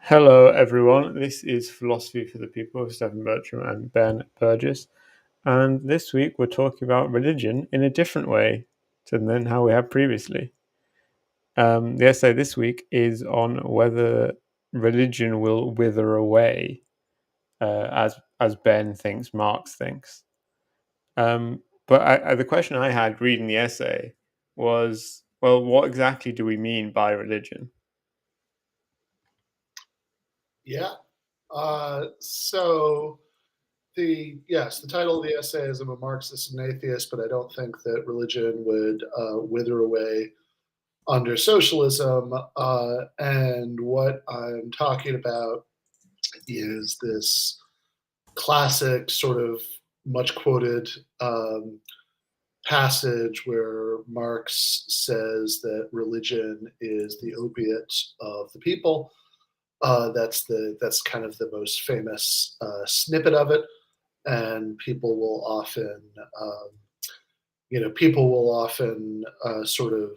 Hello, everyone. This is Philosophy for the People with Stefan Bertram and Ben Burgess. And this week we're talking about religion in a different way than how we have previously. The essay this week is on whether religion will wither away, as Ben thinks Marx thinks. But the question I had reading the essay was, well, what exactly do we mean by religion? Yeah. So the title of the essay is "I'm a Marxist and Atheist, but I don't think that religion would wither away under socialism." And what I'm talking about is this classic, sort of much quoted passage where Marx says that religion is the opiate of the people. That's kind of the most famous snippet of it, and um, people will often sort of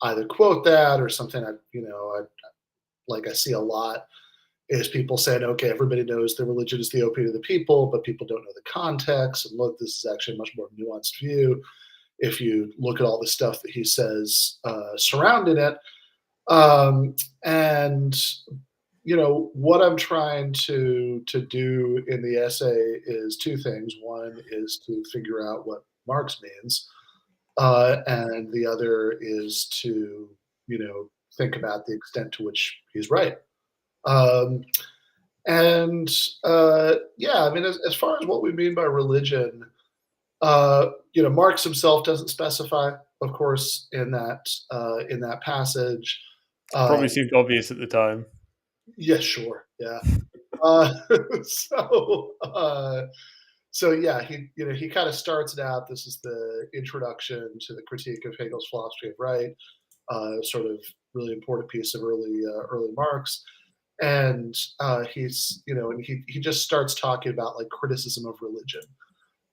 either quote that or something. I see a lot is people saying, okay, everybody knows that religion is the opiate of the people, but people don't know the context. And look, this is actually a much more nuanced view if you look at all the stuff that he says surrounding it. And what I'm trying to do in the essay is two things. One is to figure out what Marx means, and the other is to think about the extent to which he's right. Um, and yeah, I mean, as far as what we mean by religion, Marx himself doesn't specify, of course, in that passage. Probably Uh, seemed obvious at the time. yeah, sure, yeah. Uh, so so yeah, he kind of starts it out. This is the introduction to the critique of Hegel's philosophy of right, sort of really important piece of early Marx. And he just starts talking about like criticism of religion,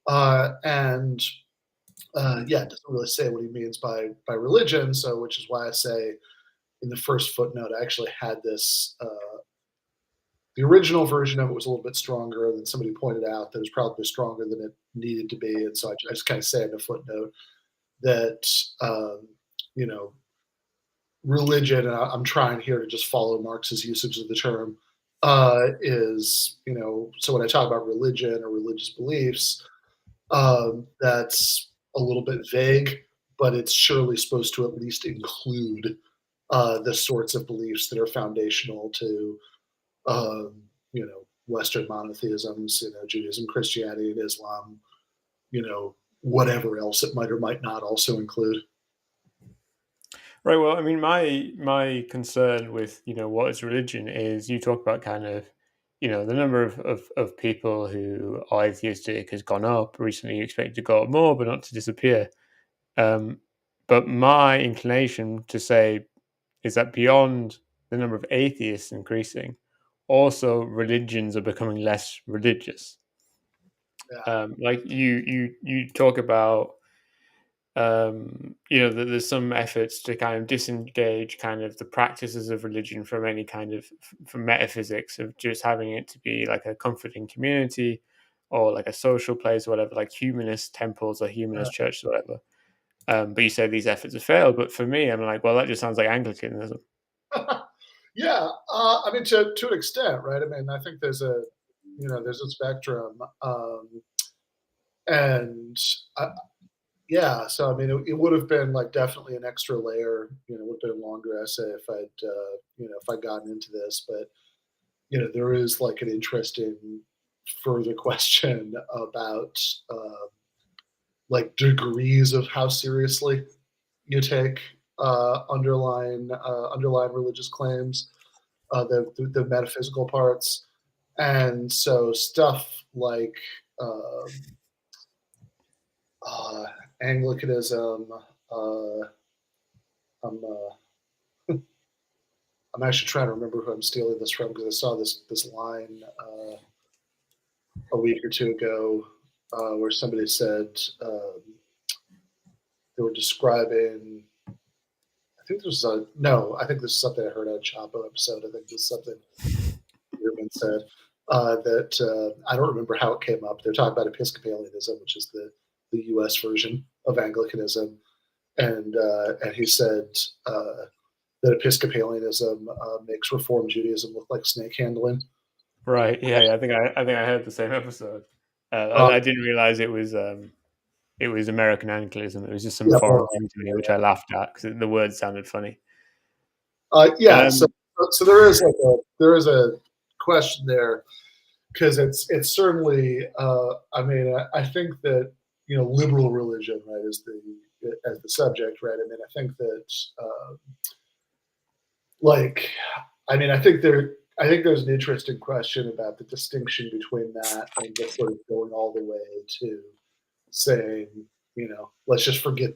and yeah, doesn't really say what he means by religion. So, which is why I say in the first footnote, I actually had this. The original version of it was a little bit stronger, and then somebody pointed out that it was probably stronger than it needed to be, and so I just kind of say in the footnote that um, you know religion. And I'm trying here to just follow Marx's usage of the term. Is so when I talk about religion or religious beliefs, that's a little bit vague, but it's surely supposed to at least include the sorts of beliefs that are foundational to Western monotheisms, Judaism, Christianity, and Islam, whatever else it might or might not also include. Right. Well, I mean, my concern with what is religion is you talk about kind of the number of people who are atheistic has gone up recently. You expect it to go up more, but not to disappear. Um, but my inclination to say is that beyond the number of atheists increasing, also religions are becoming less religious. Yeah. Like you talk about there's some efforts to kind of disengage kind of the practices of religion from any kind of from metaphysics of just having it to be like a comforting community or like a social place or whatever, like humanist temples or humanist churches or whatever. But you say these efforts have failed. But for me, I'm like, well, that just sounds like Anglicanism. Yeah, I mean, to an extent, right? I mean, I think there's a spectrum, and yeah. So I mean, it would have been like definitely an extra layer. It would have been a longer essay if I'd gotten into this. But there is like an interesting further question about like degrees of how seriously you take underlying religious claims, the metaphysical parts, and so stuff like um, uh, Anglicanism. Uh, I'm I'm actually trying to remember who I'm stealing this from because I saw this line a week or two ago where somebody said they were describing. I think this is no, I think this is something I heard on a Chapo episode. I think this is something Ehrman said that I don't remember how it came up. They're talking about Episcopalianism, which is the U.S. version of Anglicanism, and he said that Episcopalianism makes Reform Judaism look like snake handling. Right. Yeah, yeah. I think I heard the same episode. Uh, I didn't realize it was American Anglicanism. It was just some yeah, foreign well, thing to me, which I laughed at because the word sounded funny. yeah. So, Um, so there is a question there because it's certainly. I mean, I think that liberal religion, right, is the subject, right. I mean, I think that like, I mean, I think there's an interesting question about the distinction between that and just sort of going all the way to saying, let's just forget,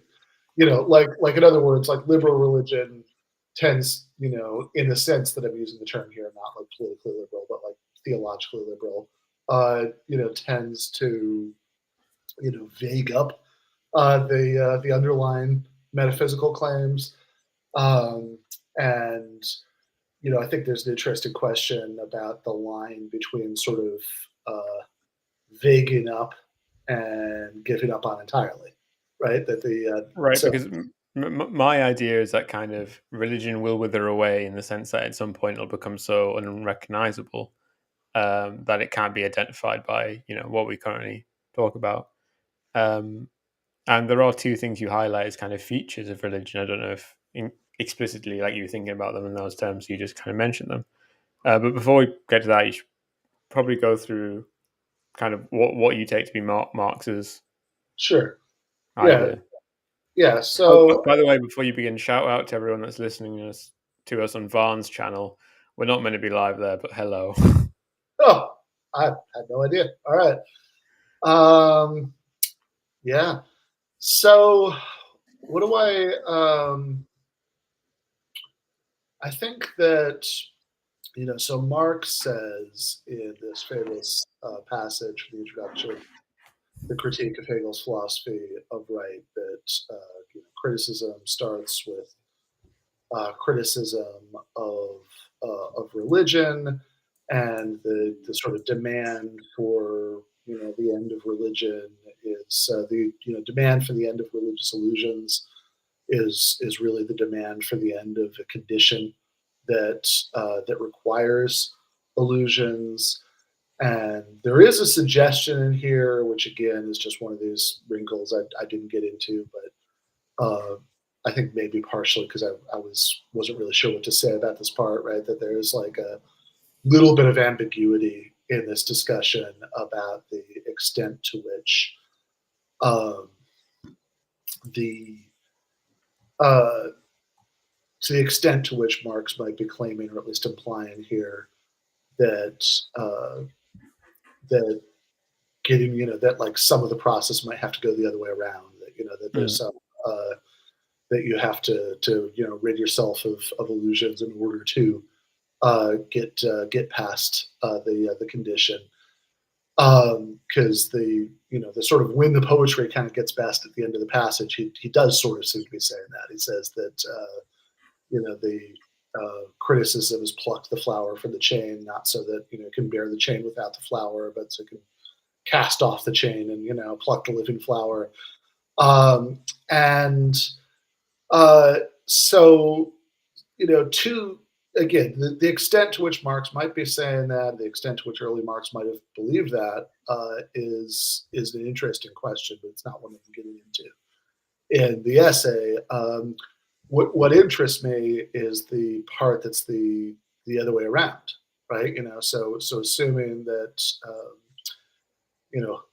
like in other words, like liberal religion tends, in the sense that I'm using the term here, not like politically liberal, but like theologically liberal, tends to, vague up the underlying metaphysical claims, um, and I think there's an interesting question about the line between sort of vaguing up and giving up on entirely, right? That the right, so because my idea is that kind of religion will wither away in the sense that at some point it'll become so unrecognizable that it can't be identified by what we currently talk about. Um, and there are two things you highlight as kind of features of religion. I don't know if explicitly, like you were thinking about them in those terms, you just kind of mentioned them. But before we get to that, you should probably go through kind of what you take to be Marx's sure, yeah, idea. yeah. Oh, So by the way, before you begin, shout out to everyone that's listening to us on Varn's channel. We're not meant to be live there, but hello. oh, I had no idea. All right, um, yeah. So what do I think that so Marx says in this famous passage from the introduction, the critique of Hegel's philosophy of right, that criticism starts with criticism of religion and the sort of demand for the end of religion is the demand for the end of religious illusions is really the demand for the end of a condition that requires illusions. And there is a suggestion in here, which again is just one of these wrinkles I didn't get into, but I think maybe partially because I wasn't really sure what to say about this part, right? That there is like a little bit of ambiguity in this discussion about the extent um, the uh, extent to which Marx might be claiming, or at least implying here, that that getting that like some of the process might have to go the other way around. That that there's Mm. some that you have to rid yourself of illusions in order to get past the condition. Because the sort of when the poetry kind of gets best at the end of the passage, he does sort of seem to be saying that. He says that the criticism is plucked the flower from the chain, not so that it can bear the chain without the flower, but so it can cast off the chain and pluck the living flower. And so to again the extent to which Marx might be saying that, the extent to which early Marx might have believed that is an interesting question, but it's not one that I'm getting into in the essay. What interests me is the part that's the other way around, right? So assuming that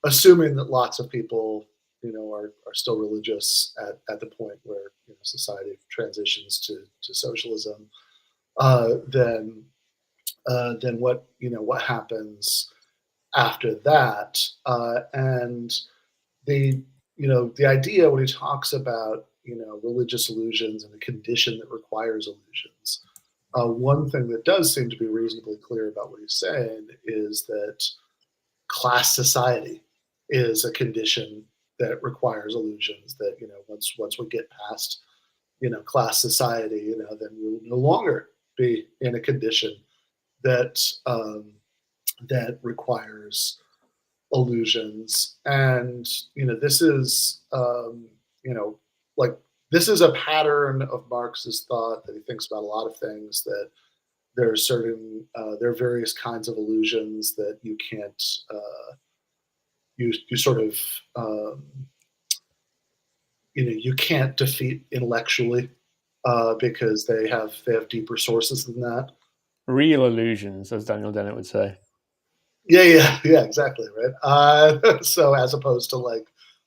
assuming that lots of people are still religious at the point where society transitions to socialism, then what happens after that? And the idea when he talks about religious illusions and the condition that requires illusions, one thing that does seem to be reasonably clear about what he's saying is that class society is a condition that requires illusions. That once we get past class society, then we'll no longer be in a condition that that requires illusions. And this is like this is a pattern of Marx's thought, that he thinks about a lot of things, that there are various kinds of illusions that you can't you sort of um, you can't defeat intellectually, because they have deeper sources than that. Real illusions, as Daniel Dennett would say. Yeah, yeah, yeah, exactly, right. So as opposed to like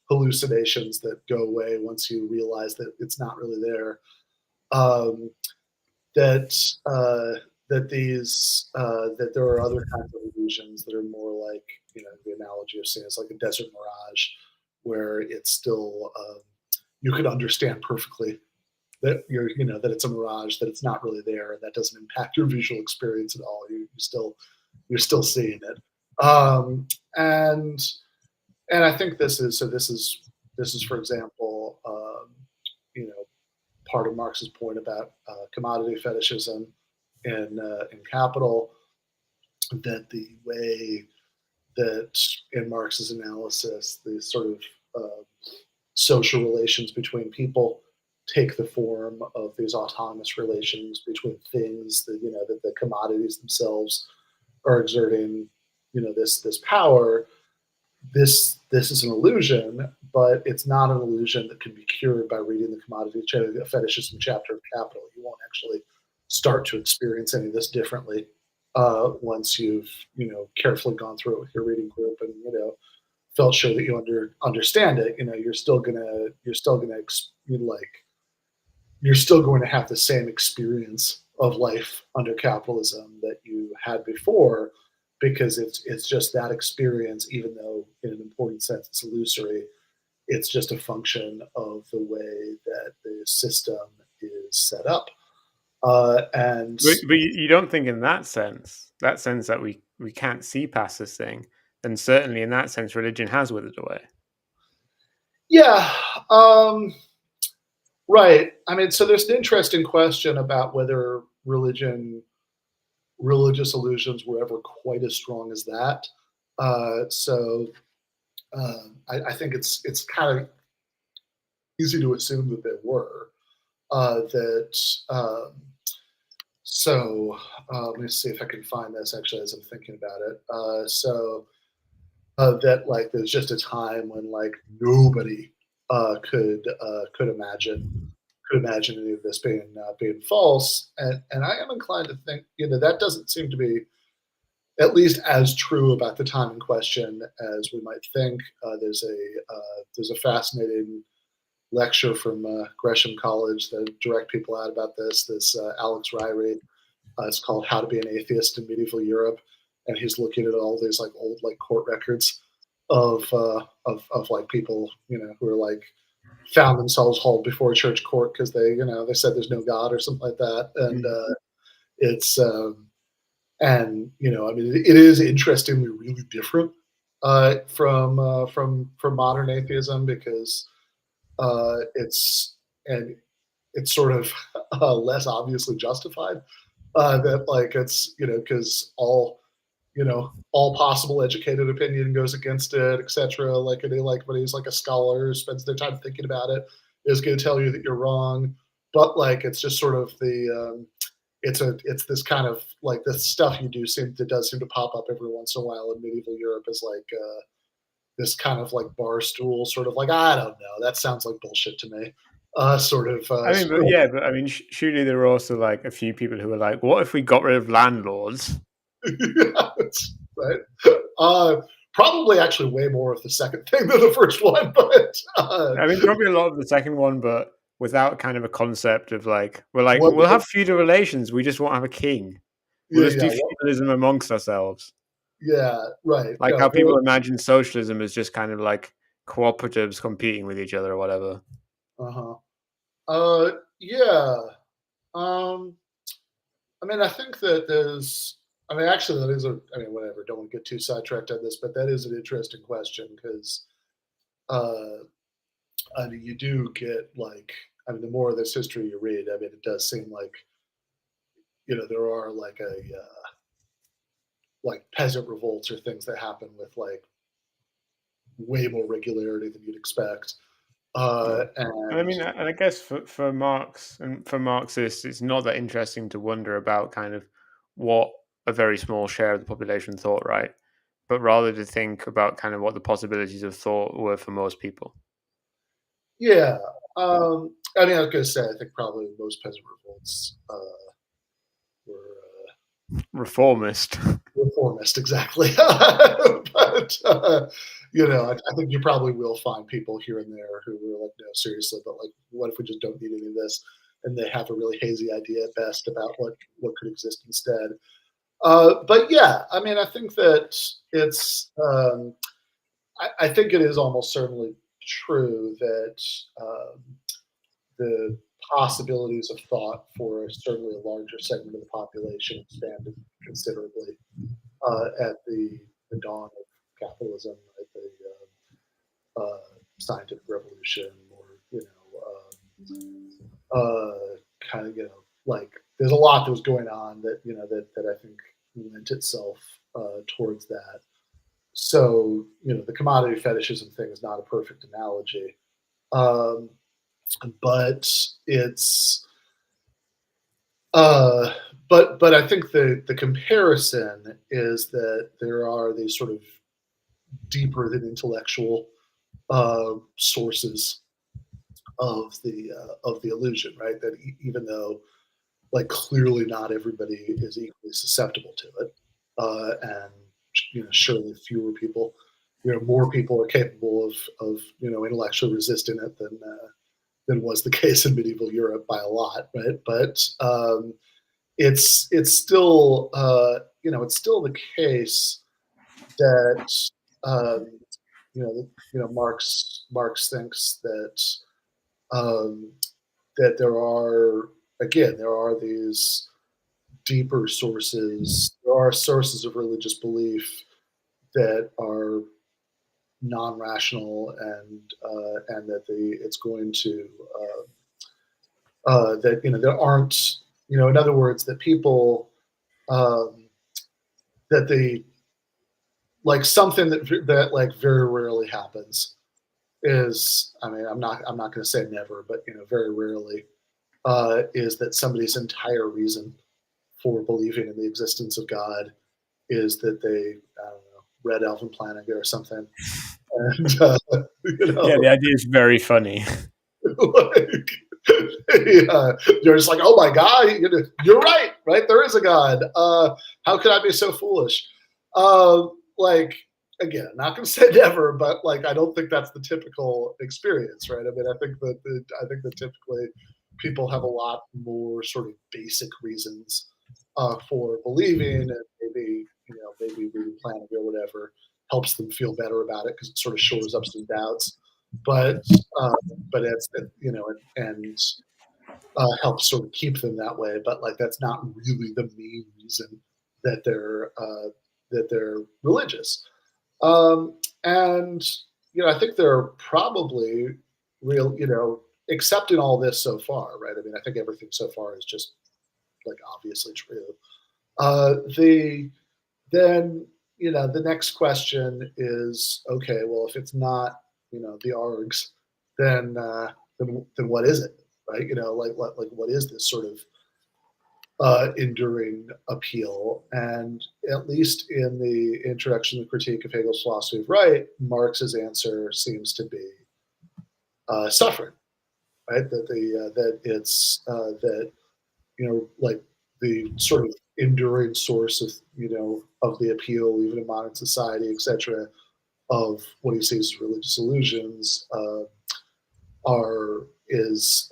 hallucinations that go away once you realize that it's not really there. Um, that that there are other kinds of illusions that are more like, the analogy of saying it's like a desert mirage, where it's still, you could understand perfectly that that it's a mirage, that it's not really there, and that doesn't impact your visual experience at all. You're still seeing it. Um, and and I think this is for example, part of Marx's point about commodity fetishism in Capital, that the way that in Marx's analysis the sort of uh, social relations between people take the form of these autonomous relations between things, that that the commodities themselves are exerting this power. This is an illusion, but it's not an illusion that can be cured by reading the fetishism chapter of Capital. You won't actually start to experience any of this differently once you've carefully gone through it with your reading group, and felt sure that you understand it. You're still going to have the same experience of life under capitalism that you had before, because it's just that experience, even though in an important sense it's illusory. It's just a function of the way that the system is set up. And But you don't think in that sense that we can't see past this thing, then certainly in that sense religion has withered away. yeah, right. I mean, so there's an interesting question about whether religious illusions were ever quite as strong as that. So I think it's kind of easy to assume that there were. That so Let me see if I can find this actually as I'm thinking about it. That like there's just a time when like nobody could imagine any of this being false, and I am inclined to think that doesn't seem to be at least as true about the time in question as we might think. There's a fascinating lecture from Gresham College that direct people out about this. This Alex Ryrie. It's called "How to Be an Atheist in Medieval Europe," and he's looking at all these like old like court records of like people who are like found themselves hauled before a church court because they said there's no God or something like that. And Mm. it's and I mean it is interestingly really different from modern atheism, because it's and it's sort of less obviously justified. That like it's because all possible educated opinion goes against it, etc. Like anybody's like a scholar who spends their time thinking about it is going to tell you that you're wrong. But like it's just sort of it's this kind of like this stuff you do seem that does seem to pop up every once in a while in medieval Europe, is like this kind of like bar stool sort of like, I don't know, that sounds like bullshit to me. Sort of I mean, but yeah, but I mean, surely there were also like a few people who were like, "What if we got rid of landlords?" right. Uh, Probably actually way more of the second thing than the first one, but I mean, probably a lot of the second one, but without kind of a concept of like, we're like, what, we'll have feudal relations, we just won't have a king. We'll yeah, just yeah, do feudalism amongst ourselves. yeah, right. Like No, how there, people imagine socialism as just kind of like cooperatives competing with each other or whatever. uh-huh. Yeah. Um, I mean, I think that there's, I mean, actually, I mean, whatever, don't want to get too sidetracked on this, but that is an interesting question because, uh, I mean, you do get like, I mean, the more of this history you read, I mean, it does seem like there are like peasant revolts or things that happen with like way more regularity than you'd expect. Yeah. And I And mean, and I guess for Marx and for Marxists, it's not that interesting to wonder about kind of what a very small share of the population thought, right? But rather to think about kind of what the possibilities of thought were for most people. yeah, I mean, I was going to say, I think probably most peasant revolts were Reformist. reformist, exactly. But I think you probably will find people here and there who were like, no, seriously, but like, what if we just don't need any of this? And they have a really hazy idea at best about what could exist instead. But yeah, I mean, I think that it's. I think it is almost certainly true that the possibilities of thought for certainly a larger segment of the population expanded considerably at the dawn of capitalism, at the scientific revolution, or kind of like there's a lot that was going on that that I think lent itself towards that. So the commodity fetishism thing is not a perfect analogy, um, but it's uh, but I think the comparison is that there are these sort of deeper than intellectual sources of the illusion, right? That even though like clearly not everybody is equally susceptible to it, and surely fewer people, more people are capable of intellectually resisting it than was the case in medieval Europe by a lot, right? But it's still it's still the case that um, Marx thinks um, that there are these deeper sources. There are sources of religious belief that are non-rational, and that it's going to that there aren't in other words that people um, that they like something that like very rarely happens is, I mean, I'm not going to say never, but very rarely is that somebody's entire reason for believing in the existence of God is that they, I don't know, read Alvin Plantinga or something, and you Yeah, know, the idea is very funny. like, you're just like, oh my God, you're right, right? There is a God. How could I be so foolish? Like, again, not going to say never, but like, I don't think that's the typical experience, right? I mean, I think that typically people have a lot more sort of basic reasons for believing, and maybe reading Planet or whatever helps them feel better about it because it sort of shores up some doubts. But uh, but it's and helps sort of keep them that way. But like that's not really the main reason that they're religious. And I think they're probably real. Accepting all this so far, right? I mean, I think everything so far is just like obviously true. The then the next question is, okay, well, if it's not the args, then then what is it, right? Like what is this sort of enduring appeal? And at least in the introduction to critique of Hegel's philosophy of right, Marx's answer seems to be suffering, right? That it's that like the sort of enduring source of of the appeal, even in modern society, etc., of what he sees as religious illusions, are is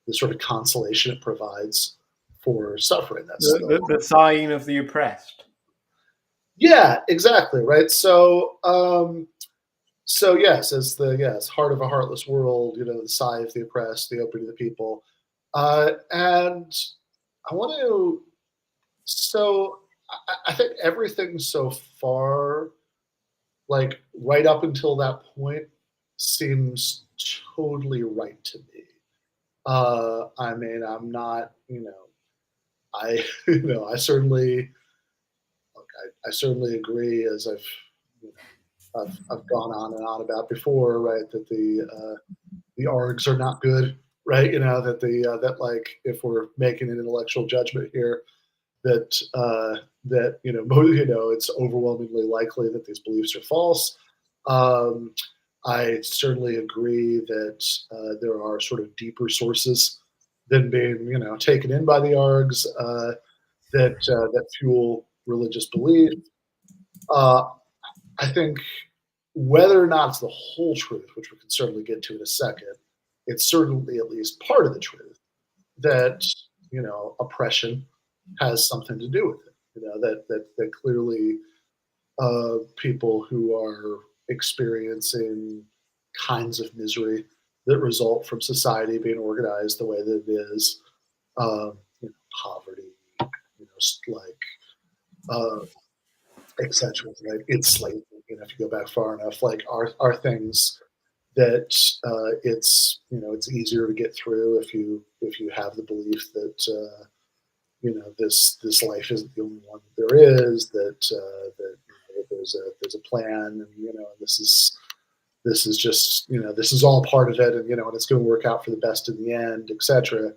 the sort of consolation it provides for suffering. That's The sighing of the oppressed. yeah, exactly, right. So yes, as the heart of a heartless world, the sigh of the oppressed, the opening of the people, and I want to. So I think everything so far, like right up until that point, seems totally right to me. I mean, I'm not, I, I certainly, look, I certainly agree, as I've gone on and on about before, right? That the args are not good, right? That that, like, if we're making an intellectual judgment here, that it's overwhelmingly likely that these beliefs are false. Um, I certainly agree that there are sort of deeper sources than being taken in by the args that fuel religious belief. Uh, I think whether or not it's the whole truth, which we can certainly get to in a second, it's certainly at least part of the truth that oppression has something to do with it. That clearly people who are experiencing kinds of misery that result from society being organized the way that it is, poverty, like uh, etc. Like enslavement. If you go back far enough, like are things that it's easier to get through if you have the belief that this life isn't the only one that there is, that there's a plan, and this is just this is all part of it, and it's going to work out for the best in the end, etc.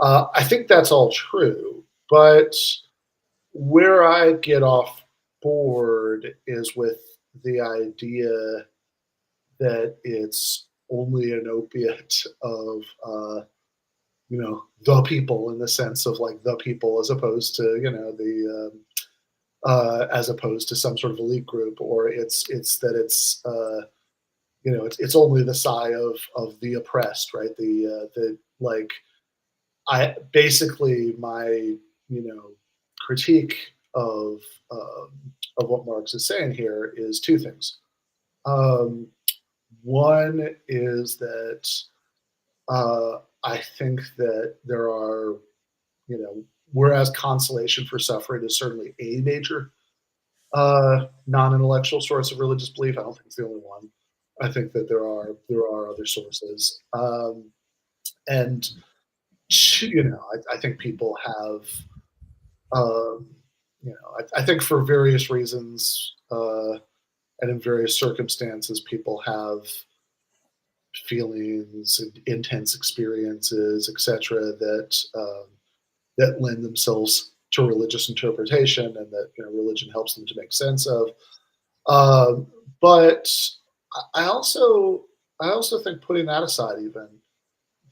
I think that's all true, but where I get off board is with the idea that it's only an opiate of the people, in the sense of like the people, as opposed to the as opposed to some sort of elite group, or it's that it's only the sigh of the oppressed, right? The like I basically my critique um, of what Marx is saying here is two things. Um, One is that I think that there are, whereas consolation for suffering is certainly a major non-intellectual source of religious belief, I don't think it's the only one. I think that there are other sources, and I think people have, I think for various reasons and in various circumstances, people have feelings and intense experiences, etc., that lend themselves to religious interpretation, and that religion helps them to make sense of. Um, but I also think, putting that aside, even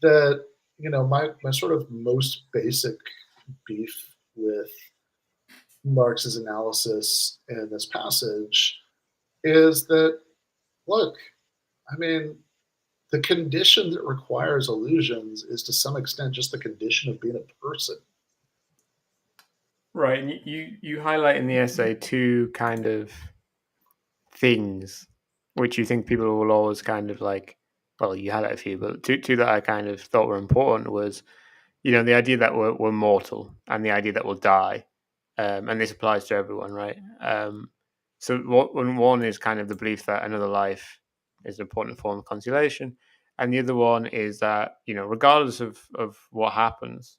that my sort of most basic beef with Marx's analysis in this passage is that, look, I mean, the condition that requires illusions is to some extent just the condition of being a person. Right, and you highlight in the essay two kind of things which you think people will always kind of like. Well, you highlight a few, but two that I kind of thought were important was the idea that we're mortal and the idea that we'll die, and this applies to everyone, right? So one is kind of the belief that another life is an important form of consolation, and the other one is that regardless of what happens,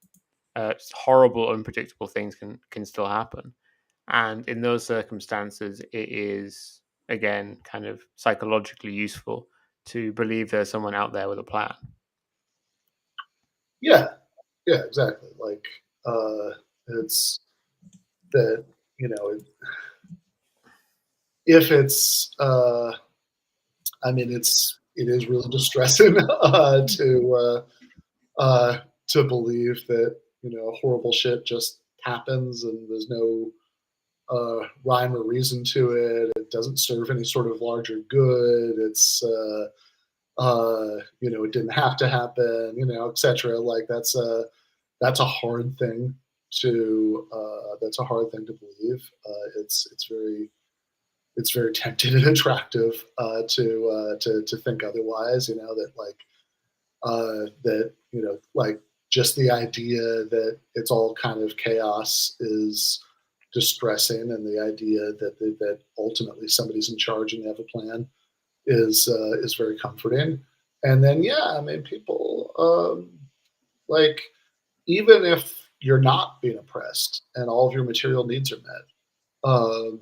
horrible, unpredictable things can still happen, and in those circumstances, it is again kind of psychologically useful to believe there's someone out there with a plan. Yeah, yeah, exactly. Like it's that if it's I mean, it is really distressing to believe that horrible shit just happens, and there's no rhyme or reason to it. It doesn't serve any sort of larger good. It didn't have to happen, etc. Like that's a hard thing to believe. It's very tempting and attractive to think otherwise. That like just the idea that it's all kind of chaos is distressing, and the idea that ultimately somebody's in charge and they have a plan is very comforting. And then yeah, I mean, people like even if you're not being oppressed and all of your material needs are met, um,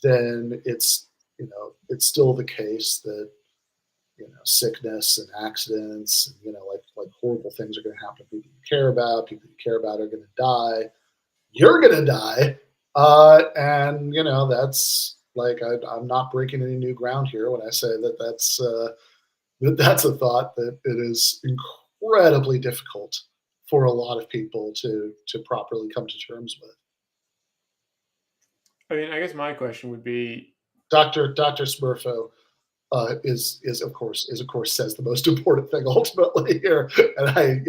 then it's still the case that sickness and accidents and like horrible things are going to happen to people you care about. People you care about are going to die. You're going to die, and that's like I'm not breaking any new ground here when I say that's a thought that it is incredibly difficult for a lot of people to properly come to terms with. I mean, I guess my question would be, Doctor Smurfo is of course says the most important thing ultimately here, and I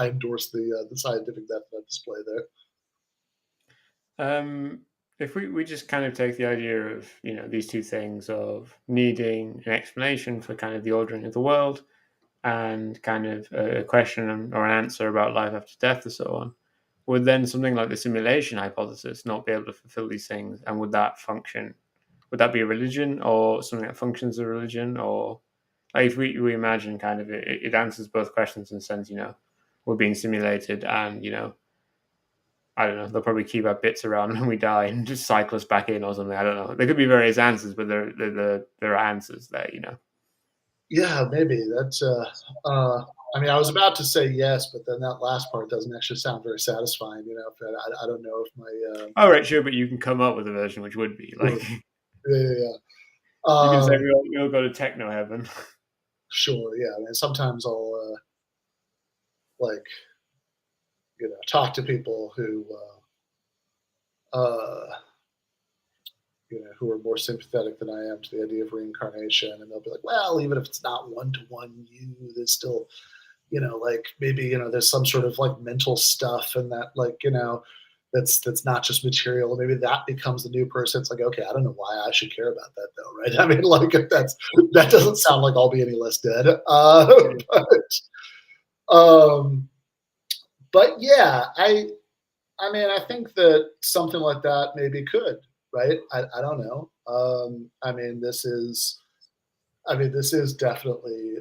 endorse the scientific method on display there. if we just kind of take the idea of these two things of needing an explanation for kind of the ordering of the world and kind of a question or an answer about life after death and so on, would then something like the simulation hypothesis not be able to fulfill these things? And would that function? Would that be a religion or something that functions as a religion? Or like if we imagine kind of it answers both questions in the sense, we're being simulated and, I don't know, they'll probably keep our bits around when we die and just cycle us back in or something. I don't know. There could be various answers, but there are answers there. Yeah, maybe that's. I mean, I was about to say yes, but then that last part doesn't actually sound very satisfying. But I don't know if my All right, sure, but you can come up with a version which would be like sure. Yeah, yeah, yeah. you can say Um, we'll go to techno heaven. sure, yeah. I mean, sometimes I'll like talk to people uh, who are more sympathetic than I am to the idea of reincarnation, and they'll be like, "Well, even if it's not one to one you, there's still, like maybe there's some sort of like mental stuff, and that that's not just material. Maybe that becomes the new person. It's like, okay, I don't know why I should care about that though, right? I mean, like if that doesn't sound like I'll be any less dead. Um, but yeah, I mean, I think that something like that maybe could, right? I don't know. This is definitely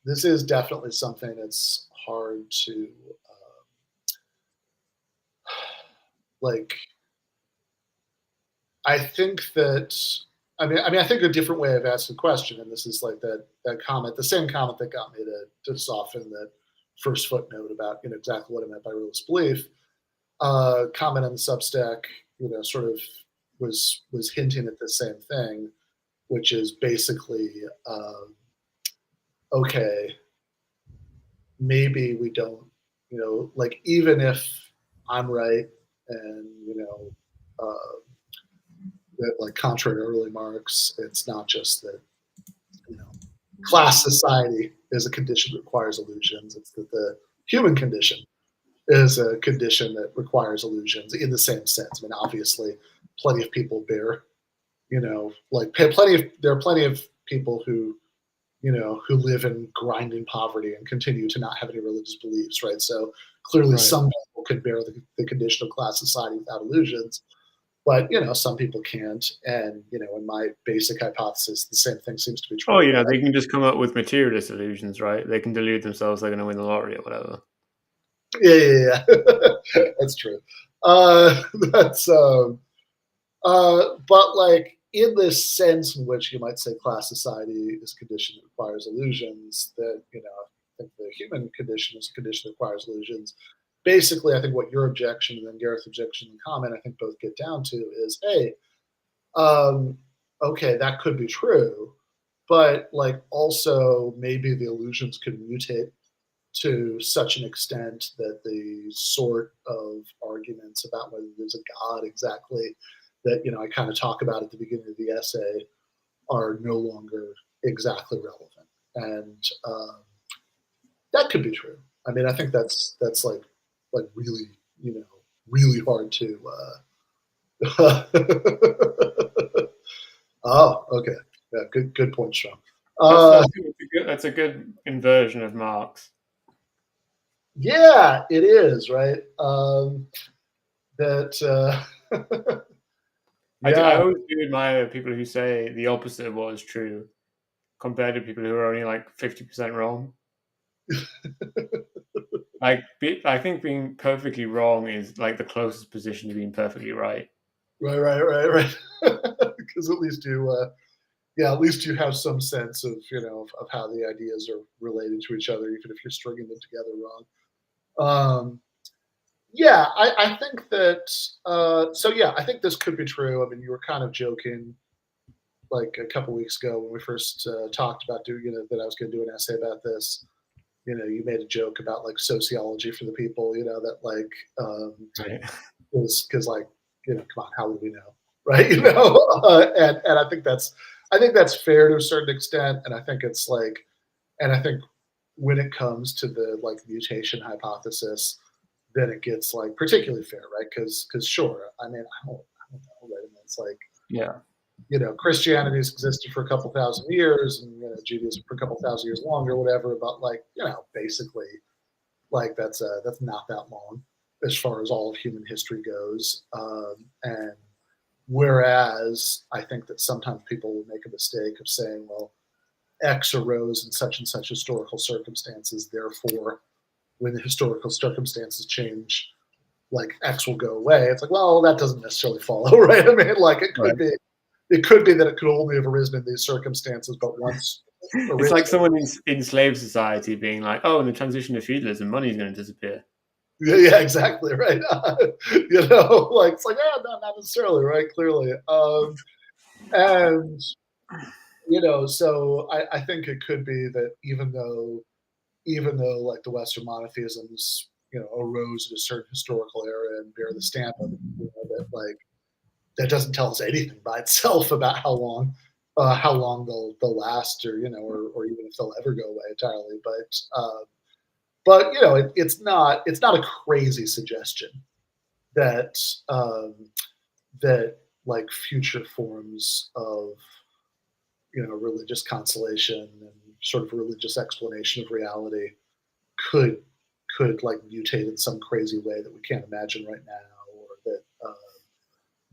this is definitely something that's hard to like. I think that I think a different way of asking the question, and this is like that comment, the same comment that got me to soften that first footnote about exactly what I meant by ruleless belief. Comment on the Substack, sort of was hinting at the same thing, which is basically okay, maybe we don't, like even if I'm right and that like contrary to early Marx, it's not just that you know class society is a condition that requires illusions. It's that the human condition is a condition that requires illusions in the same sense. I mean, obviously, plenty of people bear, there are plenty of people who live in grinding poverty and continue to not have any religious beliefs, right? So clearly, Right. some people can bear the condition of class society without illusions, but some people can't. And in my basic hypothesis, the same thing seems to be Oh, true, right? they can just come up with materialist illusions, right? They can delude themselves they're going to win the lottery or whatever. Yeah, yeah, yeah. That's true. That's but like in this sense in which you might say class society is a condition that requires illusions, that I think the human condition is a condition that requires illusions. Basically, I think what your objection and then Gareth's objection and comment, I think both get down to is, hey, um, okay, that could be true, but like also maybe the illusions could mutate to such an extent that the sort of arguments about whether there's a God exactly that I kind of talk about at the beginning of the essay are no longer exactly relevant, and that could be true. I mean, I think that's like really really hard to. Oh, okay, yeah, good point, Sean. Uh, That's a good inversion of Marx. yeah, it is right. That I Yeah, always do admire people who say the opposite of what is true compared to people who are only like 50% wrong. Like, I think being perfectly wrong is like the closest position to being perfectly right. right. Because at least yeah, at least you have some sense of of how the ideas are related to each other, even if you're stringing them together wrong. Um, yeah, I think that. So yeah, I think this could be true. I mean, you were kind of joking like a couple weeks ago when we first talked about doing that I was going to do an essay about this. You made a joke about like sociology for the people. That like Right. because like come on, how would we know, right? And I think that's fair to a certain extent, and I think it's like, and I think when it comes to the like mutation hypothesis, then it gets like particularly fair, right? Because sure, I mean, I don't know, right? I mean, it's like Yeah. Christianity's existed for a couple thousand years, and Judaism for a couple thousand years longer, whatever. But like, basically, like that's not that long as far as all of human history goes. And whereas I think that sometimes people will make a mistake of saying, well, X arose in such and such historical circumstances, therefore, when the historical circumstances change, like X will go away. It's like, well, that doesn't necessarily follow, right? I mean, like Right. it could be that it could only have arisen in these circumstances, but once It's like arisen, someone in slave society being like, "Oh, in the transition to feudalism, money's going to disappear." yeah, exactly, right. Like it's like, no, not necessarily, right? Clearly, and so I think it could be that even though like the Western monotheisms, arose at a certain historical era and bear the stamp of it, that like that doesn't tell us anything by itself about how long they'll last, or or even if they'll ever go away entirely. But it's not a crazy suggestion that um, that like future forms of religious consolation and sort of religious explanation of reality could like mutate in some crazy way that we can't imagine right now, or that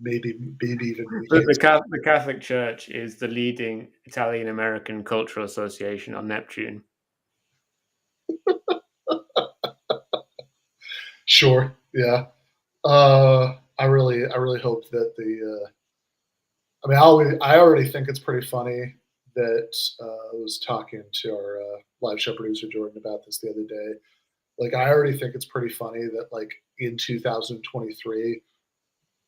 maybe even mutates. The Catholic Church is the leading Italian American cultural association on Neptune. Sure, yeah. I really hope that the. I mean, I already think it's pretty funny that I was talking to our live show producer Jordan about this the other day. Like, I already think it's pretty funny that like in 2023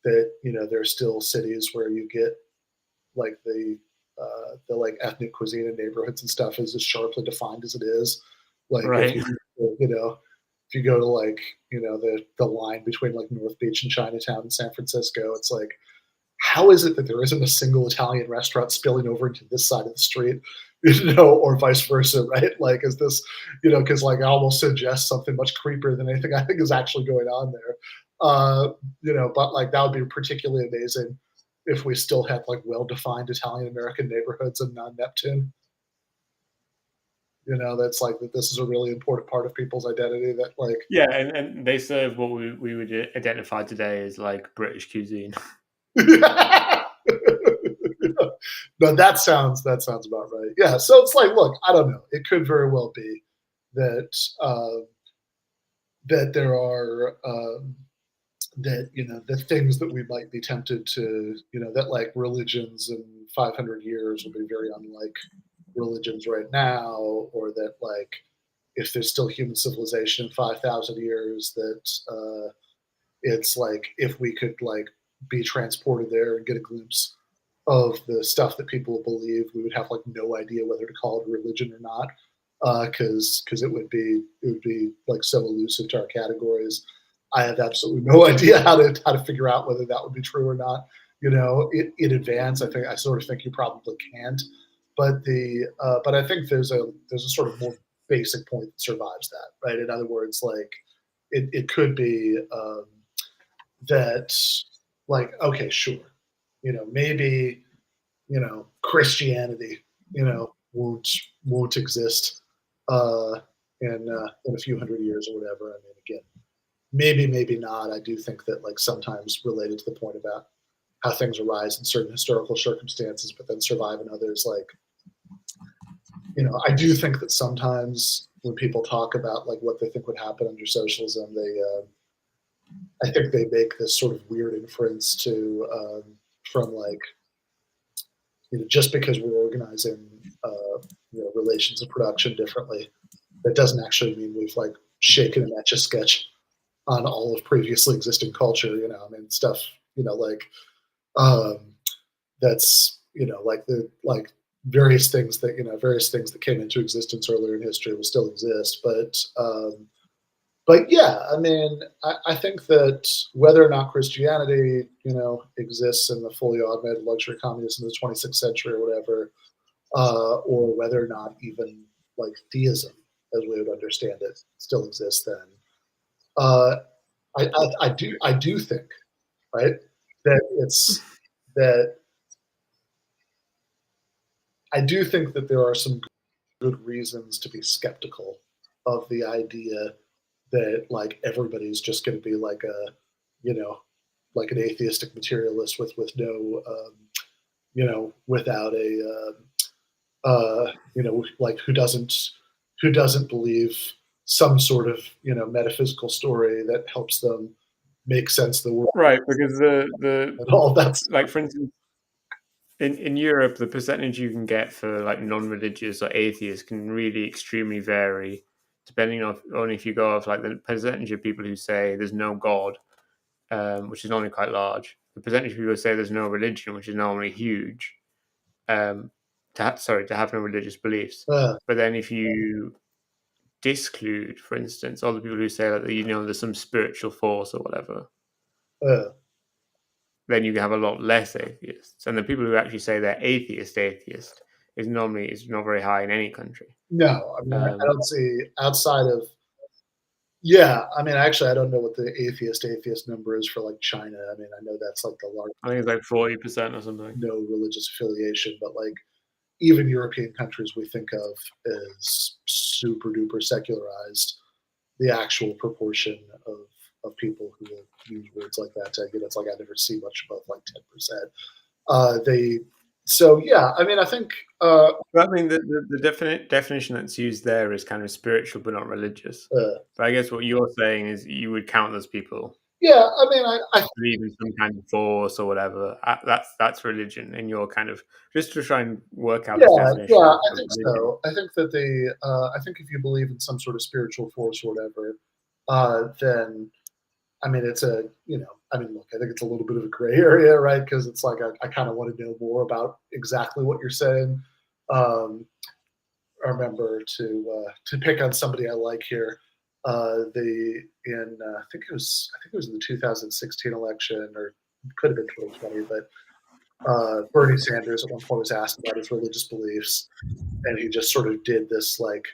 that there's still cities where you get like the like ethnic cuisine and neighborhoods and stuff is as sharply defined as it is. Like if Right. if you go to like the line between like North Beach and Chinatown in San Francisco, it's like, how is it that there isn't a single Italian restaurant spilling over into this side of the street, or vice versa, right? Like, is this, because like I almost suggest something much creepier than anything I think is actually going on there. But like that would be particularly amazing if we still had like well-defined Italian American neighborhoods in non-Neptune. That's like that. This is a really important part of people's identity. That like, Yeah, and they serve what we would identify today as like British cuisine. no, that sounds about right. Yeah. So it's like, look, I don't know. It could very well be that that there are that the things that we might be tempted to that like religions in 500 years will be very unlike religions right now, or that like if there's still human civilization in 5,000 years, that it's like if we could like be transported there and get a glimpse of the stuff that people believe, we would have like no idea whether to call it a religion or not, because it would be like so elusive to our categories. I have absolutely no idea how to figure out whether that would be true or not. In advance, I sort of think you probably can't. But I think there's a sort of more basic point that survives that, right? In other words, like it could be that like, okay, sure, maybe Christianity won't exist uh, in a few hundred years or whatever. I mean, again, maybe not. I do think that like sometimes related to the point about how things arise in certain historical circumstances, but then survive in others. Like, I do think that sometimes when people talk about like what they think would happen under socialism, I think they make this sort of weird inference to from like just because we're organizing relations of production differently, that doesn't actually mean we've like shaken an etch a sketch on all of previously existing culture. I mean stuff. Like um, that's like the like various things that came into existence earlier in history will still exist, but yeah, I mean, I think that whether or not Christianity, exists in the fully automated luxury communism of the 26th century or whatever, or whether or not even like theism, as we would understand it, still exists, then uh, I do think, right, that it's that I do think that there are some good reasons to be skeptical of the idea that like everybody's just going to be like you know, like an atheistic materialist with no, without a, like who doesn't believe some sort of metaphysical story that helps them make sense of the world Right, because the and all that like stuff. for instance, in Europe, the percentage you can get for like non-religious or atheists can really extremely vary, depending on if you go off like the percentage of people who say there's no God, which is normally quite large. The percentage of people who say there's no religion, which is normally huge. To have no religious beliefs. Uh, But then if you disclude, for instance, all the people who say that there's some spiritual force or whatever, uh, then you have a lot less atheists. And the people who actually say they're atheist is not very high in any country. no, I mean I Um, don't see outside of. Yeah, I mean, actually, I don't know what the atheist number is for like China. I mean, I know that's like the large I think it's like 40% or something. no religious affiliation, but like even European countries we think of as super duper secularized, the actual proportion of people who will use words like that to it's like I never see much above like 10%. They so yeah, I mean, I think But I mean, the definition that's used there is kind of spiritual but not religious. uh, But I guess what you're saying is you would count those people yeah, I mean, I believe in some kind of force or whatever. That's religion, and you're kind of just to try and work out this yeah, definition yeah, I of think religion. so. I think that I think if you believe in some sort of spiritual force or whatever, then I mean, I mean, look, I think it's a little bit of a gray area, right? Because it's like I kind of want to know more about exactly what you're saying. Um, I remember to pick on somebody I like here. I think it was in the 2016 election, or it could have been 2020, but Bernie Sanders at one point was asked about his religious beliefs, and he just sort of did this like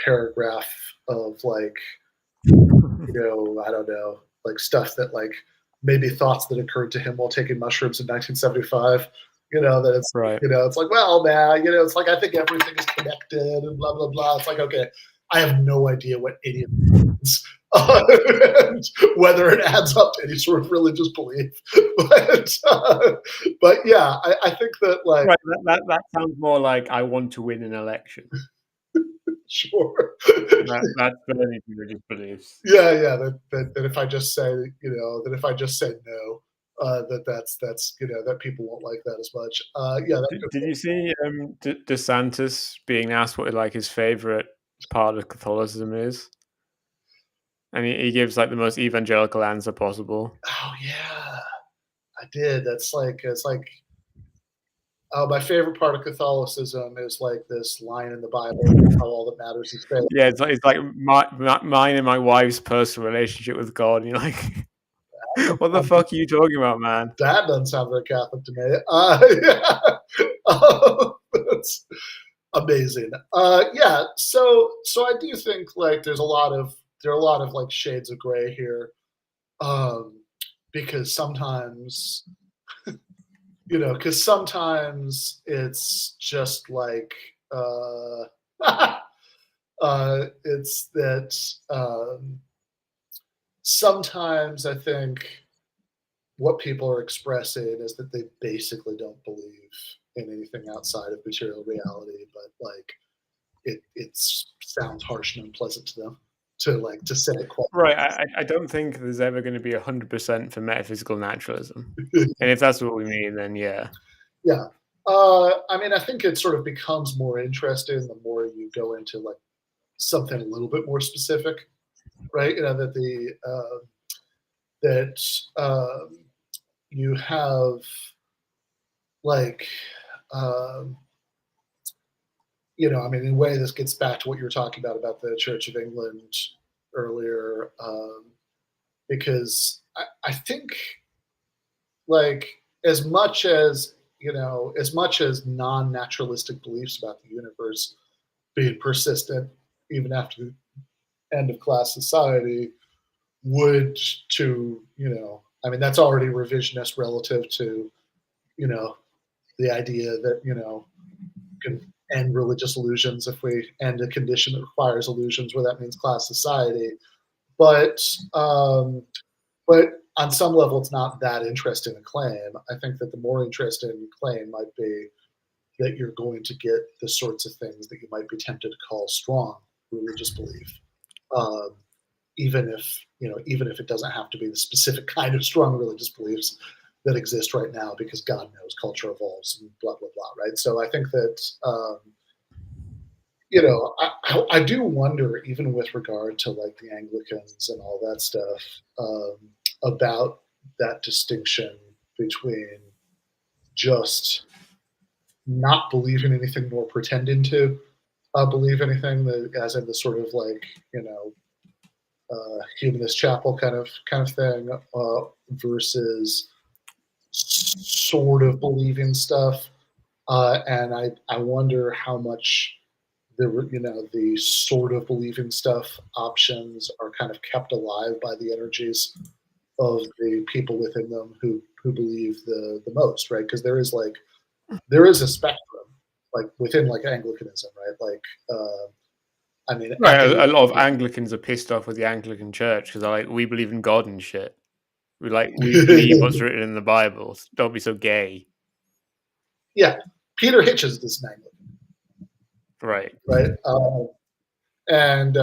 paragraph of like I don't know, like stuff that like maybe thoughts that occurred to him while taking mushrooms in 1975. That Right. it's like, well, man, it's like I think everything is connected and blah blah blah. It's like, okay, I have no idea what any of this and whether it adds up to any sort of religious belief. But yeah, I think that like Right. That sounds more like I want to win an election. sure. That's Bernie's religious beliefs. Yeah, yeah. That if I just say, that if I just say no, that's that people won't like that as much. Yeah, that Did you see DeSantis being asked what like his favorite part of Catholicism is, and he gives like the most evangelical answer possible. oh yeah, I did. It's like my favorite part of Catholicism is like this line in the Bible, how all that matters is faith. Yeah, it's like mine and my wife's personal relationship with God. And you're like, what the fuck are you talking about, man? That doesn't sound very Catholic to me. Yeah. That's amazing. Yeah. So I do think like there are a lot of like shades of gray here, um, because sometimes because sometimes it's just like it's that sometimes I think what people are expressing is that they basically don't believe in anything outside of material reality, but like it sounds harsh and unpleasant to them to say it quite Right. I don't think there's ever going to be 100% for metaphysical naturalism, and if that's what we mean, then yeah. yeah. I mean, I think it sort of becomes more interesting the more you go into like something a little bit more specific, right? You know that that you have like um, I mean, in a way, this gets back to what you were talking about the Church of England earlier, because I think like as much as as much as non-naturalistic beliefs about the universe being persistent even after the end of class society would I mean that's already revisionist relative to you know the idea that can end religious illusions if we end a condition that requires illusions where that means class society. But but on some level, it's not that interesting a claim. I think that the more interesting claim might be that you're going to get the sorts of things that you might be tempted to call strong religious belief, um, even if it doesn't have to be the specific kind of strong religious beliefs that exist right now, because God knows culture evolves and blah blah blah. Right. So I think that I do wonder, even with regard to like the Anglicans and all that stuff, about that distinction between just not believing anything nor pretending to believe anything, as in the sort of like humanist chapel kind of thing, versus sort of believing stuff. And I wonder how much the sort of believing stuff options are kind of kept alive by the energies of the people within them who believe the most, right? Because there is a spectrum like within like Anglicanism, right? Like I mean, Right. A lot of Anglicans are pissed off with the Anglican Church because they're like, we believe in God and shit. We believe what's written in the Bible. Don't be so gay. yeah, Peter Hitchens is an Anglican, Right. right? And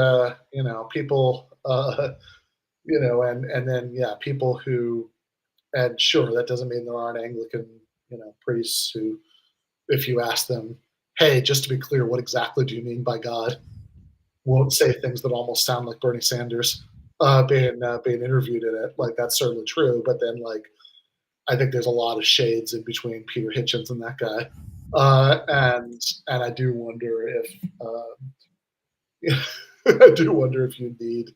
people, and then yeah, people who, and sure, that doesn't mean there aren't Anglican, priests who, if you ask them, hey, just to be clear, what exactly do you mean by God? Won't say things that almost sound like Bernie Sanders being interviewed in it. Like that's certainly true, but then like I think there's a lot of shades in between Peter Hitchens and that guy, and I do wonder if I do wonder if you need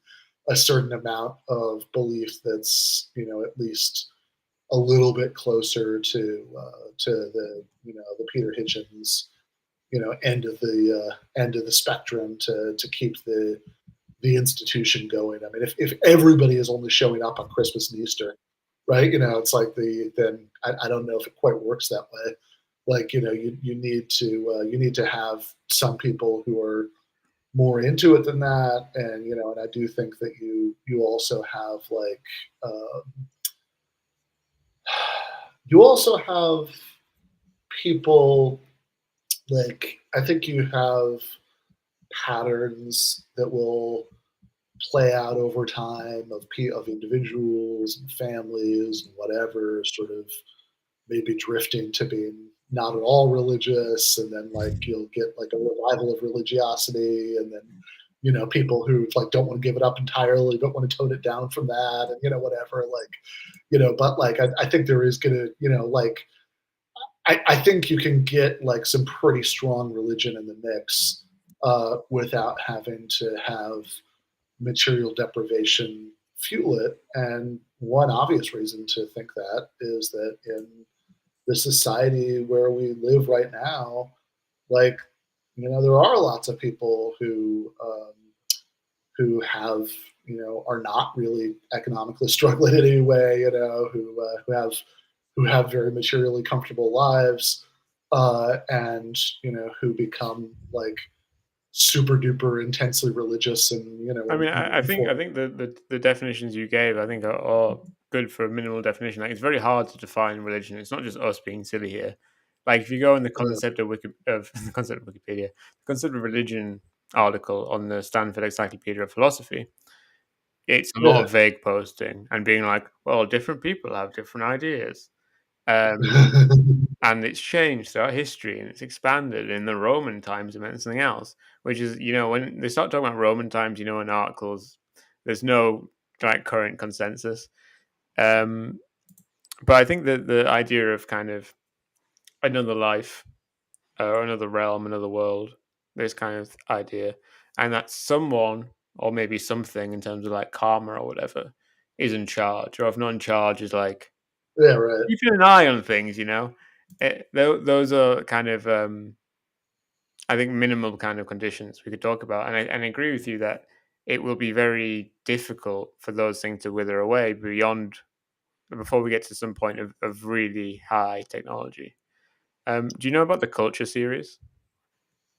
a certain amount of belief that's at least a little bit closer to the Peter Hitchens end of the spectrum to keep the institution going. I mean, if everybody is only showing up on Christmas and Easter, right? It's like then I don't know if it quite works that way. Like you need to have some people who are more into it than that, and I do think that you also have like uh, you also have people like I think you have patterns that will play out over time of individuals and families and whatever sort of maybe drifting to being not at all religious, and then like you'll get like a revival of religiosity, and then people who like don't want to give it up entirely but want to tone it down from that, and whatever, like but like I think there is gonna like I think you can get like some pretty strong religion in the mix without having to have material deprivation fuel it. And one obvious reason to think that is that in the society where we live right now, like there are lots of people who have are not really economically struggling in any way, who have very materially comfortable lives, and who become like super duper intensely religious and I mean, and I think the definitions you gave, I think, are good for a minimal definition. Like, it's very hard to define religion. It's not just us being silly here. Like, if you go in the Uh, concept of the concept of Wikipedia, the concept of religion article on the Stanford Encyclopedia of Philosophy, it's a lot yeah. of vague posting and being like, well, different people have different ideas. Um, and it's changed throughout history and it's expanded in the Roman times. It meant something else, which is, when they start talking about Roman times, in articles, there's no like current consensus. Um, but I think that the idea of kind of another life, or another realm, another world, this kind of idea, and that someone or maybe something in terms of like karma or whatever is in charge, or if not in charge, is like Yeah, right. keeping an eye on things. Those are kind of I think minimal kind of conditions we could talk about, and I agree with you that it will be very difficult for those things to wither away before we get to some point of really high technology. Do you know about the Culture series?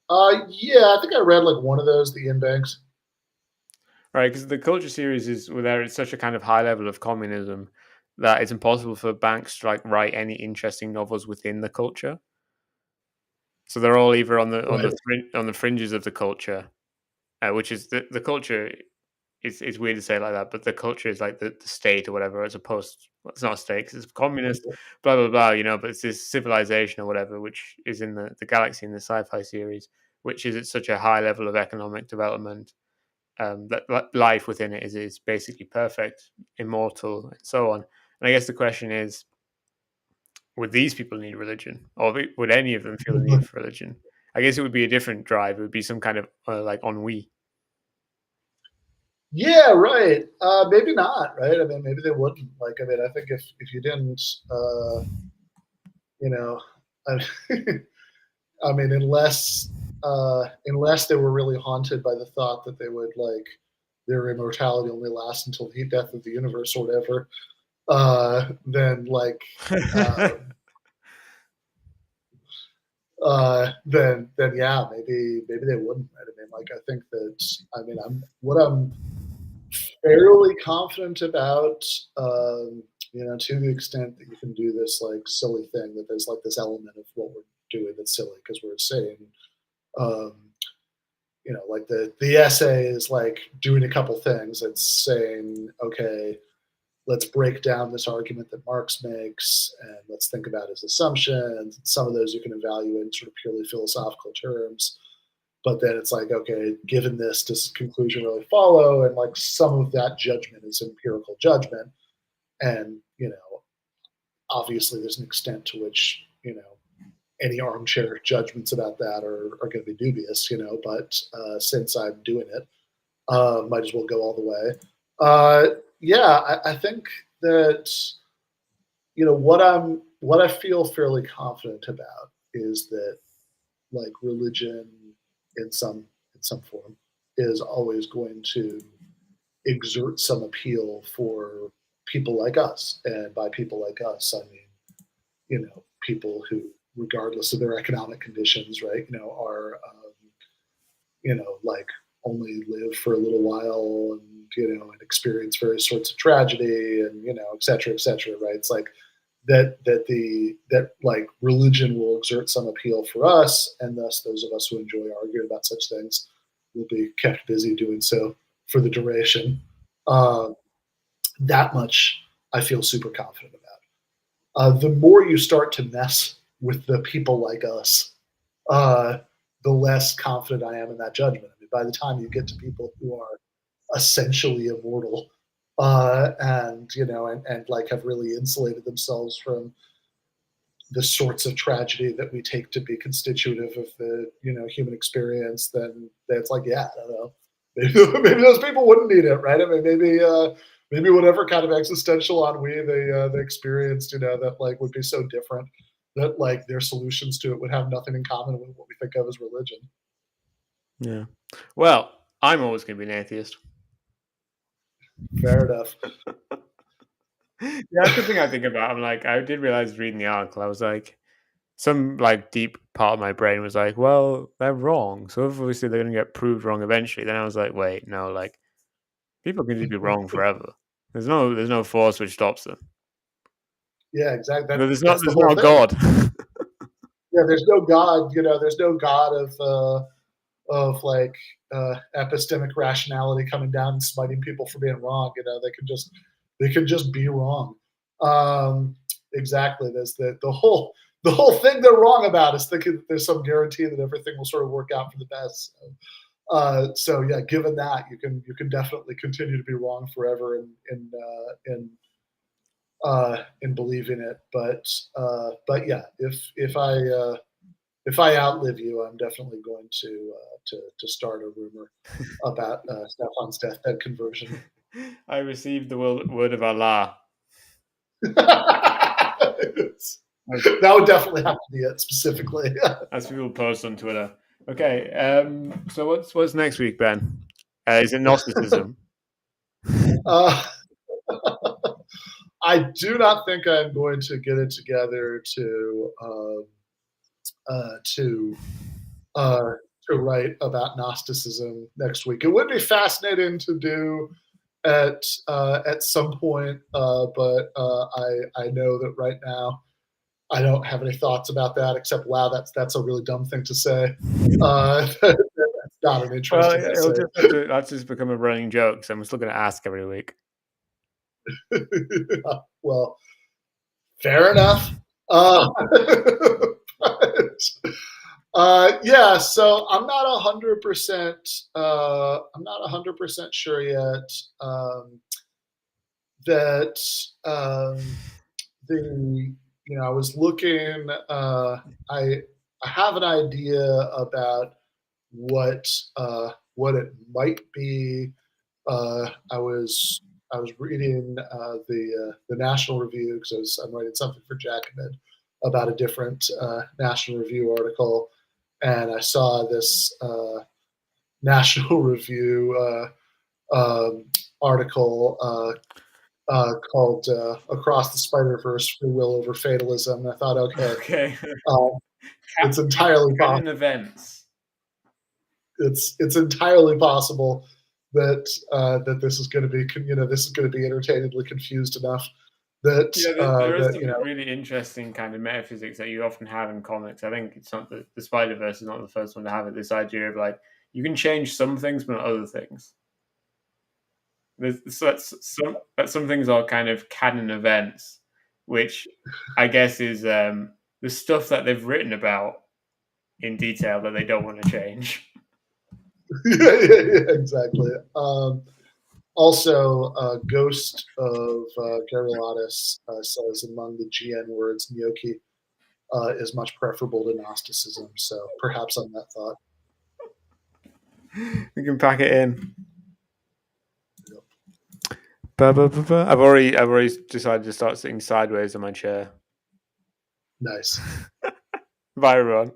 Yeah, I think I read like one of those, the Inbanks. Right, because the Culture series is where it's such a kind of high level of communism that it's impossible for banks to like write any interesting novels within the culture. So they're all either Right. on the fringes of the culture, which is the culture. It's weird to say it like that, but the culture is like the state or whatever, as opposed. Well, it's not a state 'cause it's communist, blah blah blah. But it's this civilization or whatever, which is in the galaxy in the sci-fi series, which is at such a high level of economic development, that life within it is basically perfect, immortal, and so on. And I guess the question is, would these people need religion, or would any of them feel the need for religion? I guess it would be a different drive. It would be some kind of like ennui. Yeah, right. Maybe not, right? I mean, maybe they wouldn't. Like, I mean, I think if you didn't, you know, I, I mean, unless they were really haunted by the thought that they would like their immortality only lasts until the death of the universe or whatever, then like then yeah, maybe they wouldn't. Right? I mean, like I think that I'm fairly confident about, to the extent that you can do this like silly thing, that there's like this element of what we're doing that's silly because we're saying, um, like the essay is like doing a couple things. It's saying, okay, let's break down this argument that Marx makes and let's think about his assumptions. Some of those you can evaluate in sort of purely philosophical terms. But then it's like, okay, given this, does conclusion really follow? And like some of that judgment is empirical judgment. And, obviously there's an extent to which, any armchair judgments about that are going to be dubious, but since I'm doing it, might as well go all the way. Yeah, I think that what I feel fairly confident about is that like religion in some form is always going to exert some appeal for people like us, and by people like us, I mean people who, regardless of their economic conditions, right, are like only live for a little while and and experience various sorts of tragedy and et cetera, right? It's like that like religion will exert some appeal for us, and thus those of us who enjoy arguing about such things will be kept busy doing so for the duration. Uh, that much I feel super confident about. The more you start to mess with the people like us, uh, the less confident I am in that judgment. I mean, by the time you get to people who are essentially immortal, and and like have really insulated themselves from the sorts of tragedy that we take to be constitutive of the human experience, then it's like, yeah, I don't know, maybe those people wouldn't need it, right? I mean, maybe whatever kind of existential ennui they experienced, that like would be so different that like their solutions to it would have nothing in common with what we think of as religion. Yeah. Well, I'm always going to be an atheist. Fair enough. Yeah, that's the thing I think about. I'm like, I did realize reading the article, I was like, some like deep part of my brain was like, well, they're wrong. So obviously they're going to get proved wrong eventually. Then I was like, wait, no, like people can just be wrong forever. There's no force which stops them. Yeah, exactly. There's That's the whole not thing. God. Yeah, there's no God. There's no God of like epistemic rationality coming down and smiting people for being wrong. They can just be wrong. Exactly. There's the whole thing they're wrong about is thinking that there's some guarantee that everything will sort of work out for the best. So yeah, given that, you can definitely continue to be wrong forever in believing it. But yeah, if I outlive you, I'm definitely going to start a rumor about Stefan's deathbed conversion. I received the word of Allah. That would definitely have to be it specifically. As people post on Twitter. Okay, so what's next week, Ben? Is it Gnosticism? uh, I do not think I'm going to get it together uh, to to write about Gnosticism next week. It would be fascinating to do at some point, but I know that right now I don't have any thoughts about that except wow, that's a really dumb thing to say. That's not an Well, interesting essay. that's just become a running joke. So I'm still going to ask every week. Well, fair enough. Uh, but, yeah, so I'm not 100%. I'm not 100% sure yet that the I was looking. I have an idea about what what it might be. I was reading the National Review because I'm writing something for Jacobin about a different National Review article, and I saw this National Review article called "Across the Spider-Verse: Free Will Over Fatalism." And I thought, Okay. um, it's entirely possible. Canon events. It's entirely possible that that this is going to be this is going to be entertainingly confused enough that there is that some really interesting kind of metaphysics that you often have in comics. I think it's not the Spider Verse is not the first one to have it. This idea of like you can change some things, but not other things. Some things are kind of canon events, which I guess is the stuff that they've written about in detail that they don't want to change. yeah, exactly. Also, Ghost of Garrulatus says among the GN words, gnocchi is much preferable to Gnosticism. So perhaps on that thought. We can pack it in. I've already decided to start sitting sideways on my chair. Nice. Bye, everyone.